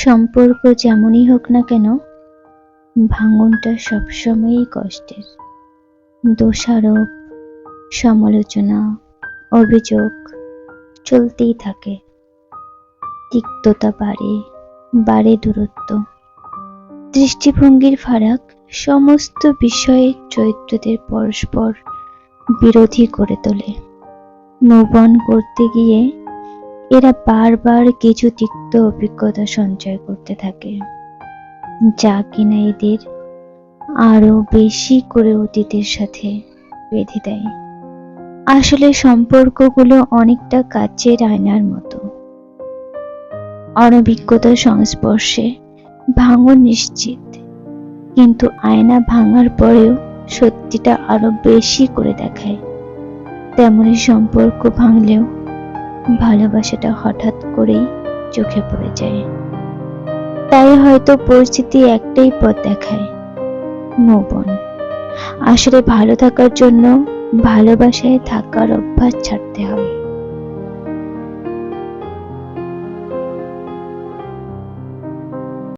সম্পর্ক যেমনই হোক না কেন, ভাঙনটা সবসময়ই কষ্টের। দোষারোপ, সমালোচনা, অভিযোগ চলতেই থাকে। তিক্ততা বাড়ে, বাড়ে দূরত্ব, দৃষ্টিভঙ্গির ফারাক সমস্ত বিষয়ে চরিত্রদের পরস্পর বিরোধী করে তোলে। মুভ অন করতে গিয়ে এরা বারবার কিছু তিক্ত অভিজ্ঞতা সঞ্চয় করতে থাকে, যা কিনা এদের আরো বেশি করে অতীতের সাথে বেঁধে দেয়। আসলে সম্পর্কগুলো অনেকটা কাচের আয়নার মতো। অনভিজ্ঞতার সংস্পর্শে ভাঙন নিশ্চিত, কিন্তু আয়না ভাঙার পরেও সত্যিটা আরো বেশি করে দেখায়। তেমনি সম্পর্ক ভাঙলেও ভালোবাসাটা হঠাৎ করেই চোখে পড়ে যায়। তাই হয়তো পরিস্থিতি একটাই পথ দেখায়, মুভ অন। আসলে ভালো থাকার জন্য ভালোবাসায় থাকার অভ্যাস ছাড়তে হবে।